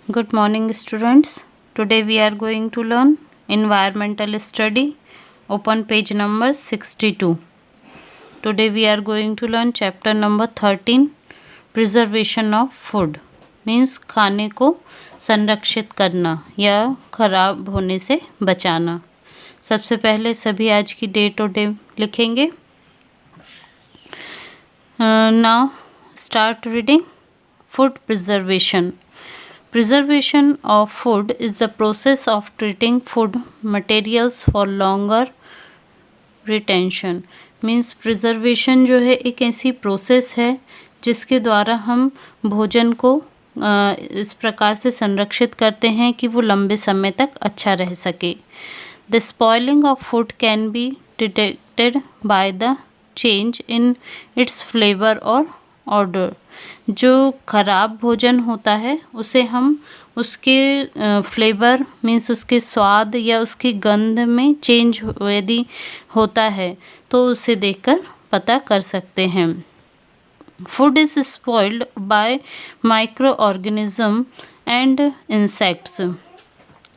Good morning, students. Today we are going to learn environmental study, open page number 62. Today we are going to learn chapter number 13, preservation of food. Means खाने को संरक्षित करना या खराब होने से बचाना। सबसे पहले सभी आज की डेट और डे लिखेंगे। Now start reading. Food preservation. Preservation of food is the process of treating food materials for longer retention. Means preservation जो है एक ऐसी प्रोसेस है जिसके द्वारा हम भोजन को इस प्रकार से संरक्षित करते हैं कि वो लंबे समय तक अच्छा रह सके. The spoiling of food can be detected by the change in its flavor or order. जो खराब भोजन होता है उसे हम उसके फ्लेवर मीन्स उसके स्वाद या उसकी गंध में चेंज यदि होता है तो उसे देखकर पता कर सकते हैं. Food is spoiled bye micro organism and insects.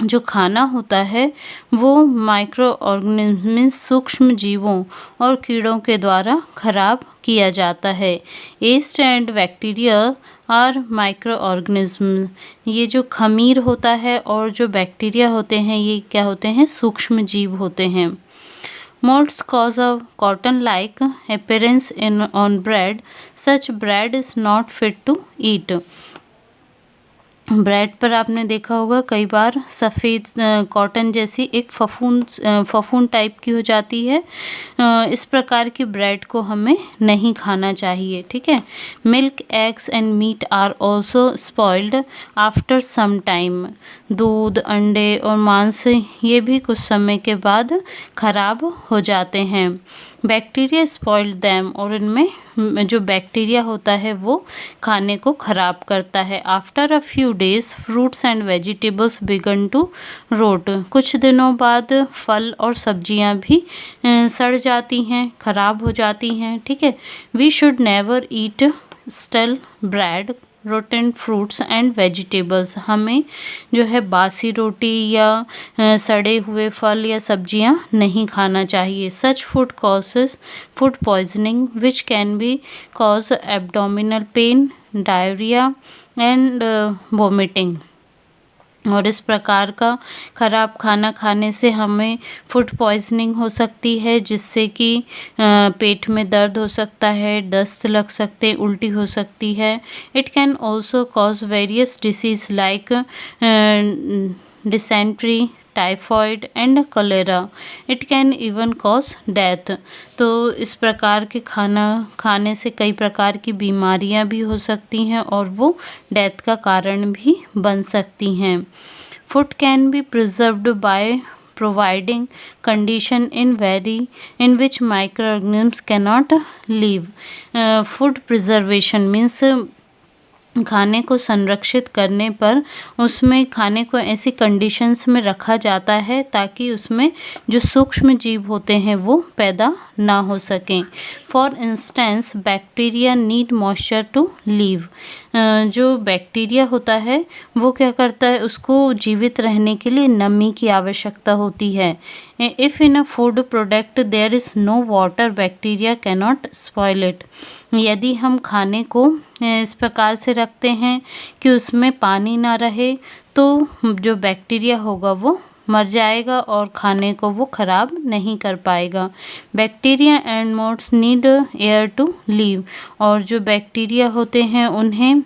जो खाना होता है वो माइक्रो ऑर्गेनिज्म सूक्ष्म जीवों और कीड़ों के द्वारा खराब किया जाता है. Yeast and bacteria are micro organism. ये जो खमीर होता है और जो बैक्टीरिया होते हैं ये क्या होते हैं? सूक्ष्म जीव होते हैं. Molds cause a cotton-like appearance on bread. Such bread is not fit to eat. Bread पर आपने देखा होगा कई बार सफ़ेद कॉटन जैसी एक फफूंद टाइप की हो जाती है. इस प्रकार की ब्रेड को हमें नहीं खाना चाहिए. ठीक है. Milk, eggs and meat are also spoiled after some time. दूध, अंडे और मांस ये भी कुछ समय के बाद खराब हो जाते हैं. Bacteria spoiled them. और इनमें जो बैक्टीरिया होता है वो खाने को खराब करता है. After a few days fruits and vegetables begin to rot. कुछ दिनों बाद फल और सब्जियां भी सड़ जाती हैं, खराब हो जाती हैं. ठीक है. We should never eat stale bread, rotten fruits and vegetables. हमें जो है बासी रोटी या सड़े हुए फल या सब्जियां नहीं खाना चाहिए. सच food causes food poisoning which can be cause abdominal pain, diarrhoea and vomiting. और इस प्रकार का खराब खाना खाने से हमें फूड पॉइजनिंग हो सकती है जिससे कि पेट में दर्द हो सकता है, दस्त लग सकते, उल्टी हो सकती है. It can also cause various disease like dysentery, typhoid and cholera. It can even cause death. तो इस प्रकार के खाना खाने से कई प्रकार की बीमारियां भी हो सकती हैं और वो डेथ का कारण भी बन सकती हैं. Food can be preserved by providing condition in which microorganisms cannot live. Food preservation means खाने को संरक्षित करने पर उसमें खाने को ऐसी कंडीशंस में रखा जाता है ताकि उसमें जो सूक्ष्म जीव होते हैं वो पैदा ना हो सकें. For instance bacteria need moisture to live. जो बैक्टीरिया होता है वो क्या करता है? उसको जीवित रहने के लिए नमी की आवश्यकता होती है. If in a food product there is no water bacteria cannot spoil it. यदि हम खाने को इस प्रकार से रखते हैं कि उसमें पानी ना रहे तो जो बैक्टीरिया होगा वो मर जाएगा और खाने को वो खराब नहीं कर पाएगा. Bacteria and moulds need air to live. और जो बैक्टीरिया होते हैं उन्हें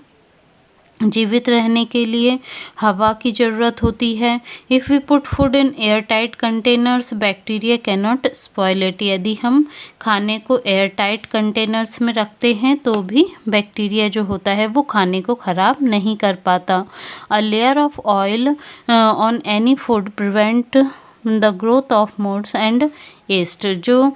जीवित रहने के लिए हवा की ज़रूरत होती है. If we put food in air tight containers bacteria can not spoil it. यदि हम खाने को एयर टाइट कंटेनर्स में रखते हैं तो भी बैक्टीरिया जो होता है वो खाने को ख़राब नहीं कर पाता. A layer of oil on any food prevent the growth of moulds and yeast. जो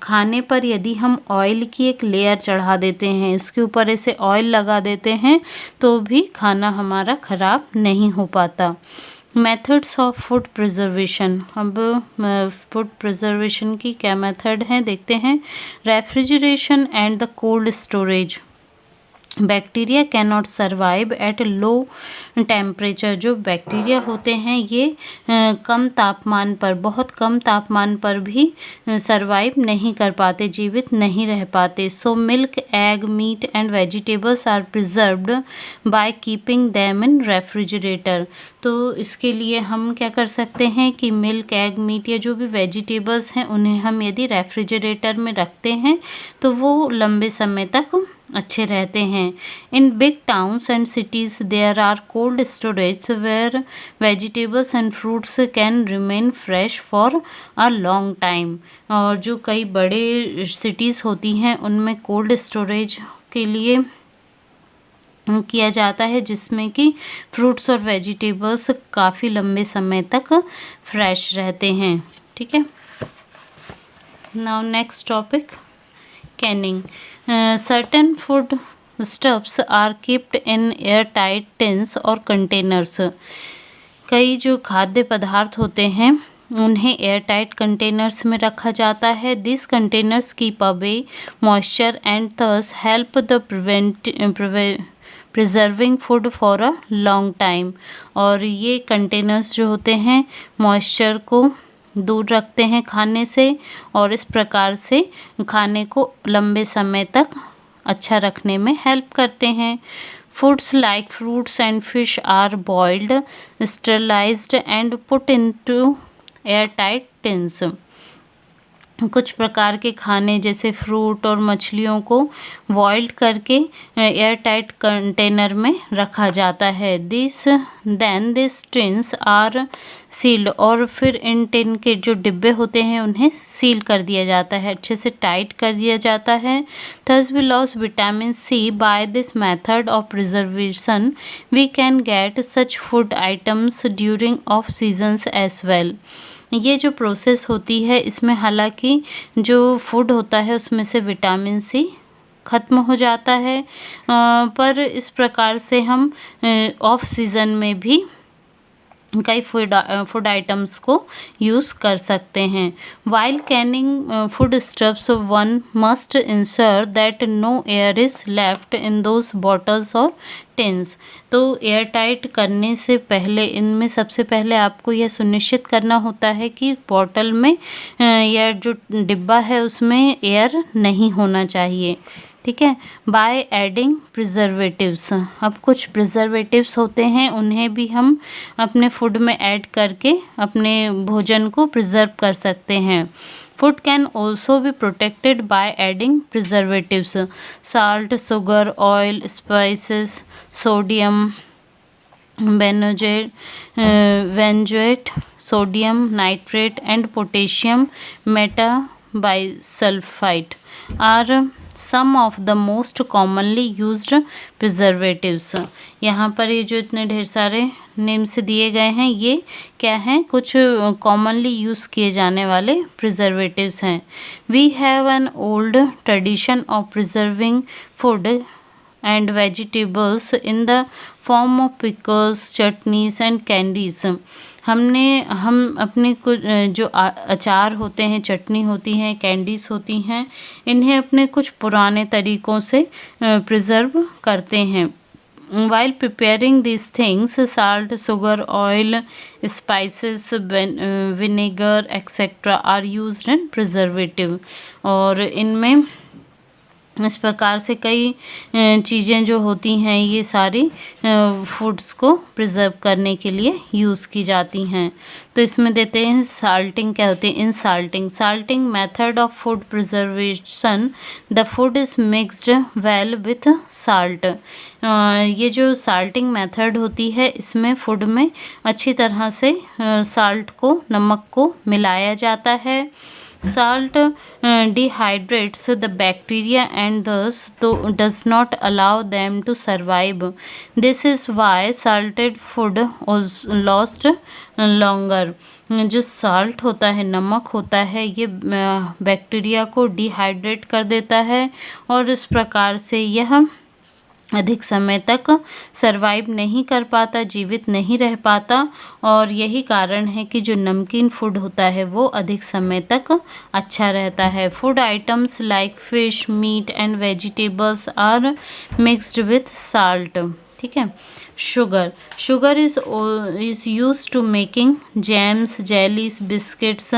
खाने पर यदि हम ऑयल की एक लेयर चढ़ा देते हैं, इसके ऊपर ऐसे ऑयल लगा देते हैं तो भी खाना हमारा ख़राब नहीं हो पाता. Methods of food preservation. अब फूड प्रिजर्वेशन की क्या मेथड हैं देखते हैं. Refrigeration and the cold storage. Bacteria can not survive at low temperature. जो बैक्टीरिया होते हैं ये कम तापमान पर, बहुत कम तापमान पर भी सर्वाइव नहीं कर पाते, जीवित नहीं रह पाते। So milk, egg, meat and vegetables are preserved by keeping them in refrigerator. तो इसके लिए हम क्या कर सकते हैं कि मिल्क, एग, मीट या जो भी वेजिटेबल्स हैं उन्हें हम यदि रेफ्रिजरेटर में रखते हैं तो वो लंबे समय तक अच्छे रहते हैं। In big towns and cities there are cold storage where vegetables and fruits can remain fresh for a long time. और जो कई बड़े सिटीज़ होती हैं उनमें कोल्ड स्टोरेज के लिए किया जाता है जिसमें कि फ्रूट्स और वेजिटेबल्स काफ़ी लंबे समय तक फ्रेश रहते हैं। ठीक है, now next topic, canning. Certain food stuffs are kept in air tight tins और कंटेनर्स। कई जो खाद्य पदार्थ होते हैं उन्हें एयर टाइट कंटेनर्स में रखा जाता है। This containers keep away moisture and thus help the preserving food for a long time. और ये कंटेनर्स जो होते हैं मॉइस्चर को दूर रखते हैं खाने से और इस प्रकार से खाने को लंबे समय तक अच्छा रखने में हेल्प करते हैं। Foods like fruits and fish are boiled, sterilized and put into air tight tins. कुछ प्रकार के खाने जैसे फ्रूट और मछलियों को बॉइल्ड करके एयर टाइट कंटेनर में रखा जाता है। This tins are sealed. और फिर इन टिन के जो डिब्बे होते हैं उन्हें सील कर दिया जाता है, अच्छे से टाइट कर दिया जाता है। Thus we lose vitamin C. By this method of preservation we can get such food items during off seasons as well. ये जो प्रोसेस होती है इसमें हालांकि जो फूड होता है उसमें से विटामिन सी ख़त्म हो जाता है, पर इस प्रकार से हम ऑफ सीज़न में भी कई फूड आइटम्स को यूज़ कर सकते हैं। While canning food stuffs one must ensure that no air is left in those bottles और टिन्स। तो एयर टाइट करने से पहले इनमें सबसे पहले आपको यह सुनिश्चित करना होता है कि बॉटल में या जो डिब्बा है उसमें एयर नहीं होना चाहिए। ठीक है, बाय एडिंग प्रिजर्वेटिव्स। अब कुछ प्रिजर्वेटिव्स होते हैं उन्हें भी हम अपने फूड में ऐड करके अपने भोजन को प्रिजर्व कर सकते हैं। Food can also be protected by adding preservatives, salt, sugar, oil, spices, sodium benzoate, sodium nitrate and potassium metabisulphite are some of the most commonly used preservatives. यहाँ पर ये जो इतने ढेर सारे नेम्स दिए गए हैं ये क्या हैं, कुछ कॉमनली यूज़ किए जाने वाले प्रिजर्वेटिव्स हैं। We have an old tradition of preserving food and vegetables in the form of pickles, chutneys and candies. हम अपने कुछ जो अचार होते हैं, चटनी होती हैं, कैंडीज़ होती हैं, इन्हें अपने कुछ पुराने तरीक़ों से प्रिजर्व करते हैं। While preparing these things, salt, sugar, oil, spices, vinegar, etc. are used in preservative। और इनमें इस प्रकार से कई चीज़ें जो होती हैं ये सारी फूड्स को प्रिजर्व करने के लिए यूज़ की जाती हैं। तो इसमें देते हैं साल्टिंग क्या होती है। In salting method of food preservation the food is mixed well with salt. ये जो साल्टिंग मेथड होती है इसमें फूड में अच्छी तरह से साल्ट को, नमक को मिलाया जाता है। Salt dehydrates the bacteria and thus does not allow them to survive. This is why salted food lasts longer। जो साल्ट होता है, नमक होता है, ये बैक्टीरिया को डिहाइड्रेट कर देता है और इस प्रकार से यह अधिक समय तक सर्वाइव नहीं कर पाता, जीवित नहीं रह पाता। और यही कारण है कि जो नमकीन फूड होता है वो अधिक समय तक अच्छा रहता है। Food items like fish, meat and vegetables are mixed with salt. ठीक है। Sugar is use to making jams, jellies, biscuits,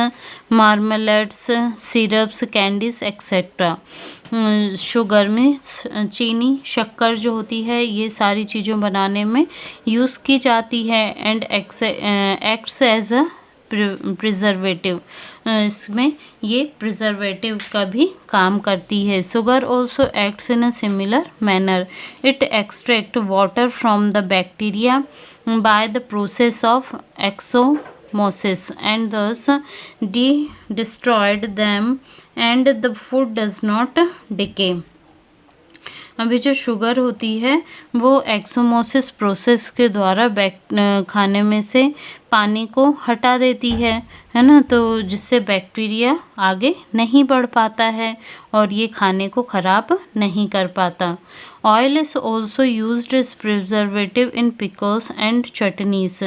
marmalades, syrups, candies etcetera. Sugar में चीनी, शक्कर जो होती है, ये सारी चीज़ों बनाने में यूज़ की जाती है and acts as a preservative. इसमें ये प्रिजर्वेटिव का भी काम करती है। Sugar also acts in a similar manner. It extract water from the bacteria by the process of exosmosis and thus destroyed them and the food does not decay। अभी जो sugar होती है वो एक्सोमोसिस प्रोसेस के द्वारा खाने में से पानी को हटा देती है ना, तो जिससे बैक्टीरिया आगे नहीं बढ़ पाता है और ये खाने को ख़राब नहीं कर पाता। Oil is also used as preservative in pickles and chutneys.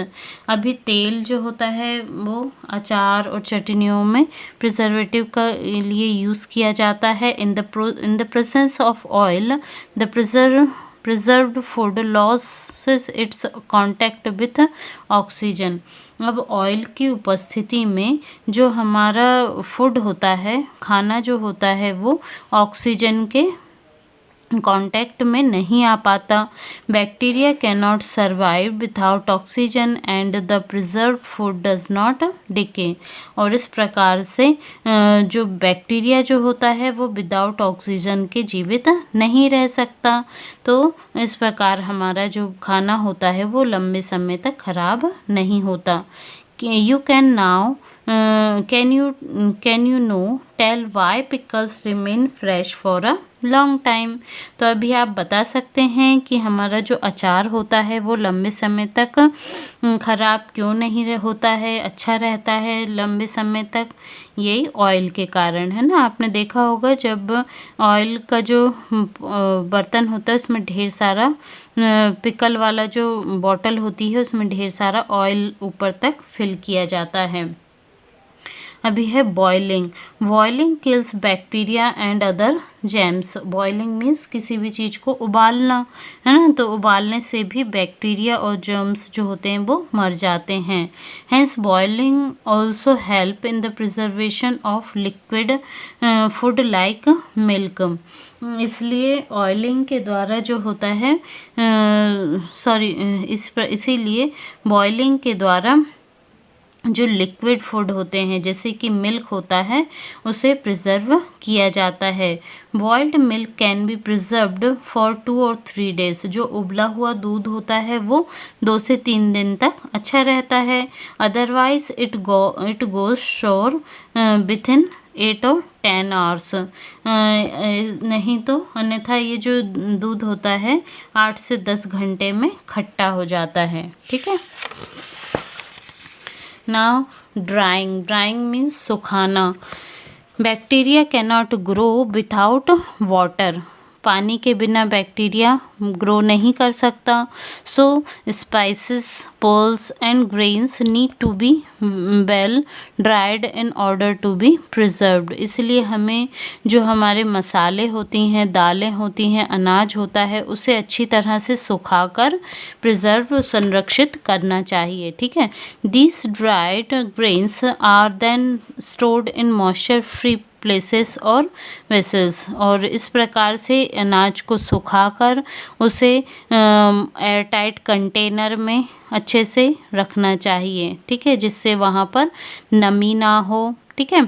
अभी तेल जो होता है वो अचार और चटनियों में प्रिजर्वेटिव का लिए यूज़ किया जाता है। In the presence of oil the preserved food loses its contact with oxygen. अब ऑयल की उपस्थिति में जो हमारा फूड होता है, खाना जो होता है, वो ऑक्सीजन के कांटेक्ट में नहीं आ पाता। Bacteria can not survive without oxygen and the preserve food does not decay. और इस प्रकार से जो बैक्टीरिया जो होता है वो विदाउट ऑक्सीजन के जीवित नहीं रह सकता। तो इस प्रकार हमारा जो खाना होता है वो लंबे समय तक खराब नहीं होता। You can now can you know tell why pickles remain fresh for a long time. तो अभी आप बता सकते हैं कि हमारा जो अचार होता है वो लंबे समय तक ख़राब क्यों नहीं होता है, अच्छा रहता है लंबे समय तक। यही ऑयल के कारण है ना। आपने देखा होगा जब ऑयल का जो बर्तन होता है उसमें ढेर सारा पिकल वाला जो बॉटल होती है उसमें ढेर सारा ऑयल ऊपर तक फिल किया जाता है। अभी है boiling. Boiling kills bacteria and other germs. Boiling means किसी भी चीज़ को उबालना, है ना। तो उबालने से भी बैक्टीरिया और जर्म्स जो होते हैं वो मर जाते हैं। Hence boiling also help in the preservation of liquid food like milk. इसलिए ऑयलिंग के द्वारा जो होता है इसीलिए बॉइलिंग के द्वारा जो लिक्विड फूड होते हैं जैसे कि मिल्क होता है उसे प्रिजर्व किया जाता है। Boiled milk can be preserved for 2 और 3 days। जो उबला हुआ दूध होता है वो 2 से 3 दिन तक अच्छा रहता है। Otherwise it goes sure within 8 और 10 hours। नहीं तो अन्यथा ये जो दूध होता है 8 से 10 घंटे में खट्टा हो जाता है। ठीक है। Now drying means सुखाना। Bacteria cannot grow without water. पानी के बिना बैक्टीरिया ग्रो नहीं कर सकता। So spices, pulses and grains need to be well dried in order to be preserved. इसलिए हमें जो हमारे मसाले होती हैं, दालें होती हैं, अनाज होता है, उसे अच्छी तरह से सुखाकर प्रिजर्व संरक्षित करना चाहिए। ठीक है। These dried grains are then stored in moisture free places और वेसल्स। और इस प्रकार से अनाज को सुखाकर उसे एयर टाइट कंटेनर में अच्छे से रखना चाहिए। ठीक है, जिससे वहाँ पर नमी ना हो। ठीक है।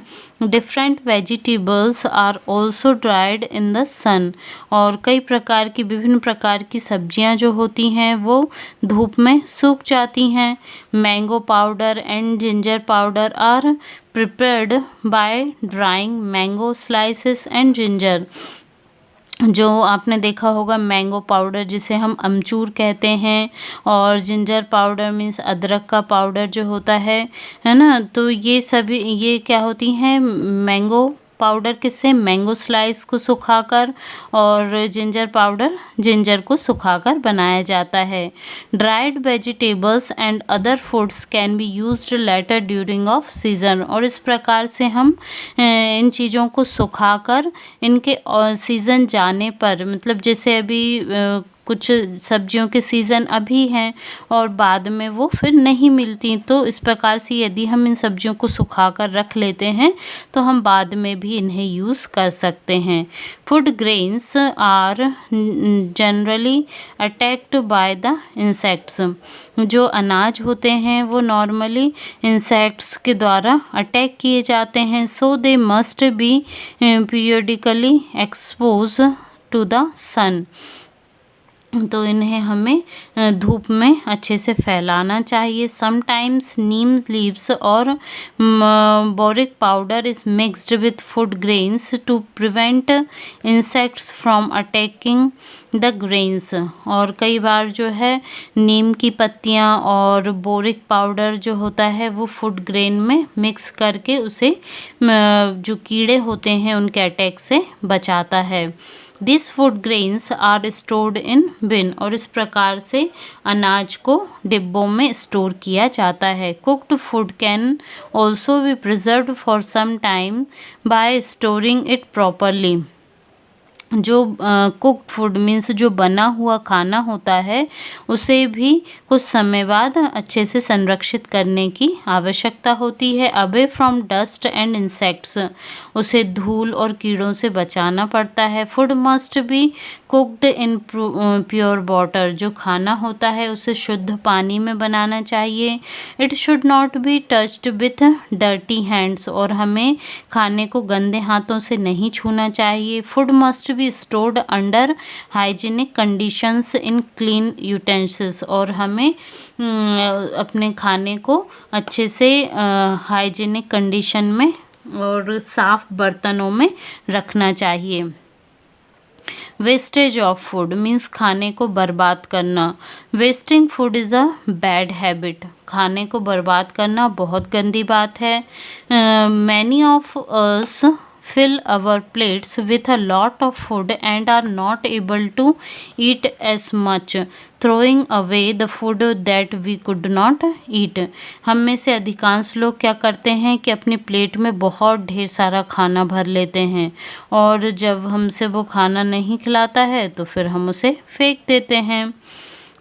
Different vegetables are also dried in the sun. और कई प्रकार की विभिन्न प्रकार की सब्जियां जो होती हैं वो धूप में सूख जाती हैं। Mango powder and ginger powder are prepared by drying mango slices and ginger. जो आपने देखा होगा मैंगो पाउडर जिसे हम अमचूर कहते हैं, और जिंजर पाउडर मीन्स अदरक का पाउडर जो होता है ना। तो ये सभी ये क्या होती हैं, मैंगो पाउडर किससे, मैंगो स्लाइस को सुखाकर, और जिंजर पाउडर जिंजर को सुखाकर बनाया जाता है। Dried vegetables and other foods can be used letter during off season, और इस प्रकार से हम इन चीज़ों को सुखाकर इनके सीज़न जाने पर, मतलब जैसे अभी कुछ सब्जियों के सीज़न अभी हैं और बाद में वो फिर नहीं मिलती, तो इस प्रकार से यदि हम इन सब्जियों को सुखा कर रख लेते हैं तो हम बाद में भी इन्हें यूज़ कर सकते हैं। Food grains are generally attacked by the insects, जो अनाज होते हैं वो नॉर्मली इंसेक्ट्स के द्वारा अटैक किए जाते हैं। So they must be periodically expose to the sun, तो इन्हें हमें धूप में अच्छे से फैलाना चाहिए। समटाइम्स नीम लीव्स और boric powder is mixed with food grains to prevent insects from attacking the grains, और कई बार जो है नीम की पत्तियां और बोरिक पाउडर जो होता है वो फूड ग्रेन में मिक्स करके उसे जो कीड़े होते हैं उनके अटैक से बचाता है। This food grains are stored in bin, और इस प्रकार से अनाज को डिब्बों में स्टोर किया जाता है। Cooked food can also be preserved for some time by storing it properly, जो कुक्ड फूड मीन्स जो बना हुआ खाना होता है उसे भी कुछ समय बाद अच्छे से संरक्षित करने की आवश्यकता होती है। Away from dust and insects, उसे धूल और कीड़ों से बचाना पड़ता है। Food must be cooked in pure water, जो खाना होता है उसे शुद्ध पानी में बनाना चाहिए। It should not be touched with dirty hands, और हमें खाने को गंदे हाथों से नहीं छूना चाहिए। Food must be stored under hygienic conditions in clean utensils, और हमें अपने खाने को अच्छे से हाइजीनिक कंडीशन में और साफ बर्तनों में रखना चाहिए। वेस्टेज ऑफ फूड मीन्स खाने को बर्बाद करना। Wasting food is a bad habit, खाने को बर्बाद करना बहुत गंदी बात है। Many of us fill our plates with a lot of food and are not able to eat as much, throwing away the food that we could not eat. हम में से अधिकांश लोग क्या करते हैं कि अपनी प्लेट में बहुत ढेर सारा खाना भर लेते हैं, और जब हमसे वो खाना नहीं खिलाता है तो फिर हम उसे फेंक देते हैं,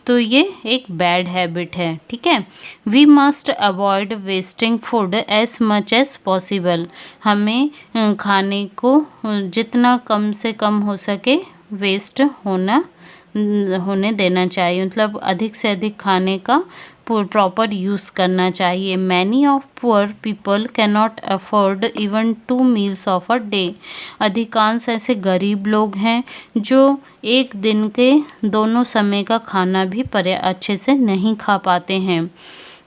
तो ये एक बैड हैबिट है। ठीक है, we must avoid wasting food as much as possible, हमें खाने को जितना कम से कम हो सके वेस्ट होने देना चाहिए, मतलब अधिक से अधिक खाने का प्रॉपर यूज़ करना चाहिए। Many of poor people can not afford even 2 meals of a day, अधिकांश ऐसे गरीब लोग हैं जो एक दिन के दोनों समय का खाना भी अच्छे से नहीं खा पाते हैं।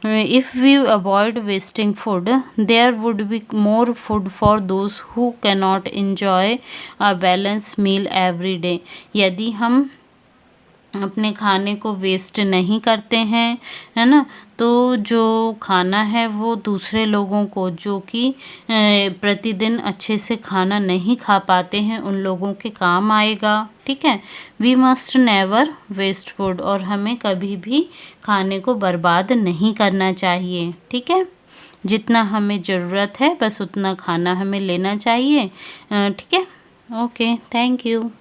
If we avoid wasting food, there would be more food for those who cannot enjoy a balanced meal every day. यदि हम अपने खाने को वेस्ट नहीं करते हैं, है ना, तो जो खाना है वो दूसरे लोगों को जो कि प्रतिदिन अच्छे से खाना नहीं खा पाते हैं उन लोगों के काम आएगा। ठीक है, we must never waste food, और हमें कभी भी खाने को बर्बाद नहीं करना चाहिए। ठीक है, जितना हमें ज़रूरत है बस उतना खाना हमें लेना चाहिए। ठीक है, ओके, थैंक यू।